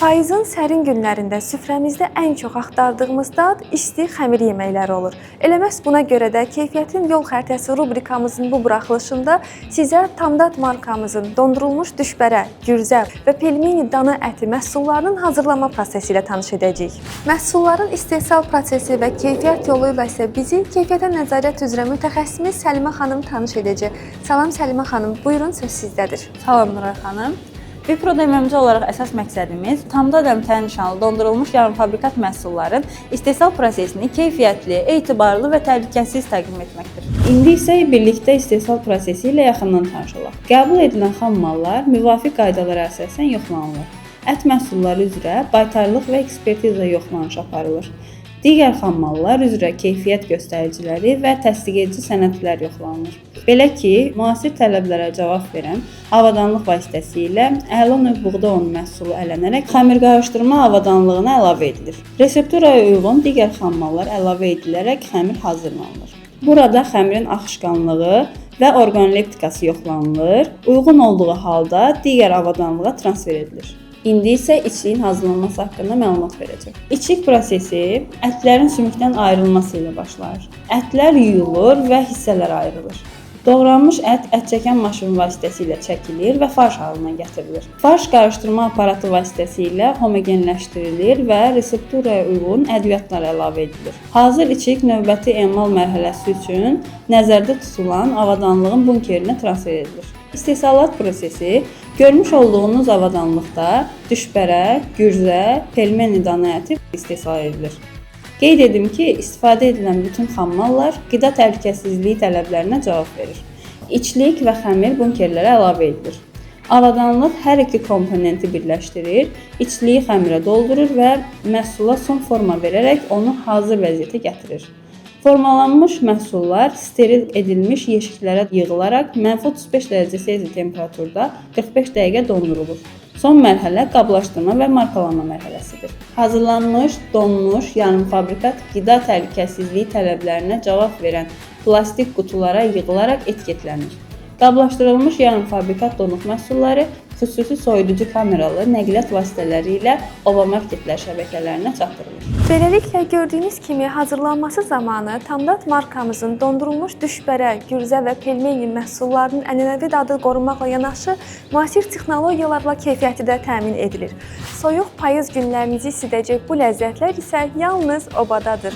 Payızın sərin günlərində süfrəmizdə ən çox axtardığımız dad isti xəmir yeməkləri olur. Elə məhz buna görə də Keyfiyyətin Yol Xəritəsi rubrikamızın bu buraxılışında sizə Tamdad markamızın dondurulmuş düşbərə, gürzə və pelmeni dana əti məhsullarının hazırlanma prosesi ilə tanış edəcəyik. Məhsulların istehsal prosesi və keyfiyyət yolu ilə isə bizi keyfiyyətə nəzarət üzrə mütəxəssisimiz Səlimə xanım tanış edəcək. Salam Səlimə xanım, buyurun söz sizdədir. Salam Nuray xanım. Bipro DMMC olaraq əsas məqsədimiz Tamdad əmtəyə nişanlı dondurulmuş yarımfabrikat məhsulların istehsal prosesini keyfiyyətli, etibarlı və təhlükəsiz təqdim etməkdir. İndi isə birlikdə istehsal prosesi ilə yaxından tanış olaq. Qəbul edilən xam mallar müvafiq qaydalara əsasən yoxlanılır. Ət məhsulları üzrə baytarlıq və ekspertiza yoxlanışı aparılır. Digər xam mallar üzrə keyfiyyət göstəriciləri və təsdiqedici sənədlər yoxlanılır. Belə ki, müasir tələblərə cavab verən avadanlıq vasitəsilə əla növ buğda unu məhsulu ələnərək xəmir qarışdırma avadanlığına əlavə edilir. Resepturaya uyğun digər xam mallar əlavə edilərək xəmir hazırlanır. Burada xəmirin axışqanlığı və orqanoleptikası yoxlanılır. Uyğun olduğu halda digər avadanlığa transfer edilir. İndi isə içliyin hazırlanması haqqında məlumat verəcəm. İçlik prosesi ətlərin sümükdən ayrılması ilə başlayır. Ətlər yuyulur və hissələrə ayrılır. Doğranmış ət ətçəkən maşını vasitəsilə çəkilir və farş halına gətirilir. Farş qarışdırma aparatı vasitəsilə homogenləşdirilir və resepturaya uyğun ədviyyatlar əlavə edilir. Hazır içlik növbəti emal mərhələsi üçün nəzərdə tutulan avadanlığın bunkerinə transfer edilir. İstehsalat prosesi görmüş olduğunuz avadanlıqda düşbərə, gürzə, pelmeni dana əti istehsal edilir. Qeyd edim ki, istifadə edilən bütün xam mallar qida təhlükəsizliyi tələblərinə cavab verir. İçlik və xəmir bunkerlərə əlavə edilir. Avadanlıq hər iki komponenti birləşdirir, içliyi xəmirə doldurur və məhsula son forma verərək onu hazır vəziyyətə gətirir. Formalanmış məhsullar steril edilmiş yeşiklərə yığılaraq -35 dərəcə Selsi temperaturda 45 dəqiqə dondurulur. Son mərhələ qablaşdırma və markalama mərhələsidir. Hazırlanmış, donmuş, yarımfabrikat qida təhlükəsizliyi tələblərinə cavab verən plastik qutulara yığılaraq etiketlənir. Qablaşdırılmış yarımfabrikat donuq məhsulları xüsusi soyuducu kameralı nəqliyyat vasitələri ilə ova marketlər şəbəkələrinə çatdırılır. Beləliklə gördüyünüz kimi hazırlanması zamanı Tamdad markamızın dondurulmuş düşbərə, gürzə və pelmeni məhsullarının ənənəvi dadı qorunmaqla yanaşı müasir texnologiyalarla keyfiyyəti də təmin edilir. Soyuq payız günlərinizi isidəcək bu ləzzətlər isə yalnız obadadır.